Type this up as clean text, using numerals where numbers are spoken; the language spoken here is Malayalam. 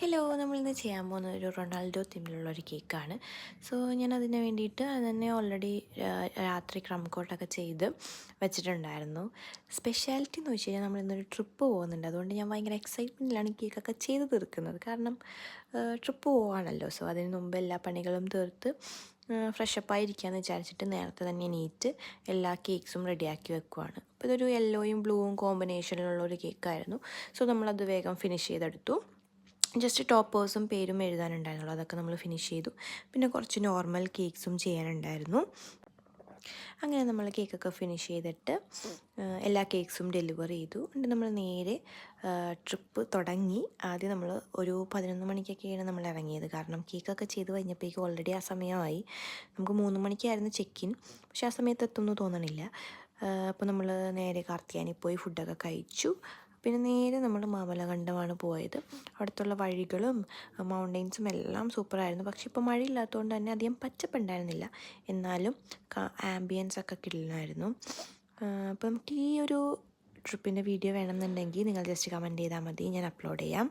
ഹലോ, നമ്മളിന്ന് ചെയ്യാൻ പോകുന്നത് ഒരു റൊണാൾഡോ തീമിലുള്ള ഒരു കേക്കാണ്. സോ ഞാൻ അതിന് വേണ്ടിയിട്ട് അത് തന്നെ ഓൾറെഡി രാത്രി ക്രം കോട്ടൊക്കെ ചെയ്ത് വെച്ചിട്ടുണ്ടായിരുന്നു. സ്പെഷ്യാലിറ്റി എന്ന് വെച്ച് കഴിഞ്ഞാൽ നമ്മളിന്നൊരു ട്രിപ്പ് പോകുന്നുണ്ട്. അതുകൊണ്ട് ഞാൻ ഭയങ്കര എക്സൈറ്റ്മെൻറ്റിലാണ് ഈ കേക്കൊക്കെ ചെയ്ത് തീർക്കുന്നത്. കാരണം ട്രിപ്പ് പോവാണല്ലോ. സോ അതിന് മുമ്പ് എല്ലാ പണികളും തീർത്ത് ഫ്രഷപ്പായിരിക്കാമെന്ന് വിചാരിച്ചിട്ട് നേരത്തെ തന്നെ എണീറ്റ് എല്ലാ കേക്ക്സും റെഡിയാക്കി വെക്കുവാണ്. അപ്പോൾ ഇതൊരു യെല്ലോയും ബ്ലൂവും കോമ്പിനേഷനിലുള്ള ഒരു കേക്കായിരുന്നു. സോ നമ്മളത് വേഗം ഫിനിഷ് ചെയ്തെടുത്തു. ജസ്റ്റ് ടോപ്പേഴ്സും പേരും എഴുതാനുണ്ടായിരുന്നുള്ളൂ, അതൊക്കെ നമ്മൾ ഫിനിഷ് ചെയ്തു. പിന്നെ കുറച്ച് നോർമൽ കേക്ക്സും ചെയ്യാനുണ്ടായിരുന്നു. അങ്ങനെ നമ്മൾ കേക്കൊക്കെ ഫിനിഷ് ചെയ്തിട്ട് എല്ലാ കേക്ക്സും ഡെലിവർ ചെയ്തു. എന്നിട്ട് നമ്മൾ നേരെ ട്രിപ്പ് തുടങ്ങി. ആദ്യം നമ്മൾ ഒരു 11 മണിക്കൊക്കെയാണ് നമ്മൾ ഇറങ്ങിയത്. കാരണം കേക്കൊക്കെ ചെയ്ത് കഴിഞ്ഞപ്പോഴേക്കും ഓൾറെഡി ആ സമയമായി. നമുക്ക് 3 മണിക്കായിരുന്നു ചെക്ക് ഇൻ, പക്ഷേ ആ സമയത്ത് എത്തുമെന്ന് തോന്നണില്ല. അപ്പോൾ നമ്മൾ നേരെ കാർത്തിയാനി പോയി ഫുഡൊക്കെ കഴിച്ചു. പിന്നെ നേരെ നമ്മൾ മാമലകണ്ടമാണ് പോയത്. അവിടുത്തുള്ള വഴികളും മൗണ്ടെയ്ൻസും എല്ലാം സൂപ്പറായിരുന്നു. പക്ഷെ ഇപ്പോൾ മഴയില്ലാത്തതുകൊണ്ട് തന്നെ അധികം പച്ചപ്പുണ്ടായിരുന്നില്ല. എന്നാലും ആംബിയൻസ് ഒക്കെ കിടലായിരുന്നു. അപ്പം നമുക്ക് ഈ ഒരു ട്രിപ്പിൻ്റെ വീഡിയോ വേണമെന്നുണ്ടെങ്കിൽ നിങ്ങൾ ജസ്റ്റ് കമൻറ്റ് ചെയ്താൽ മതി, ഞാൻ അപ്ലോഡ് ചെയ്യാം.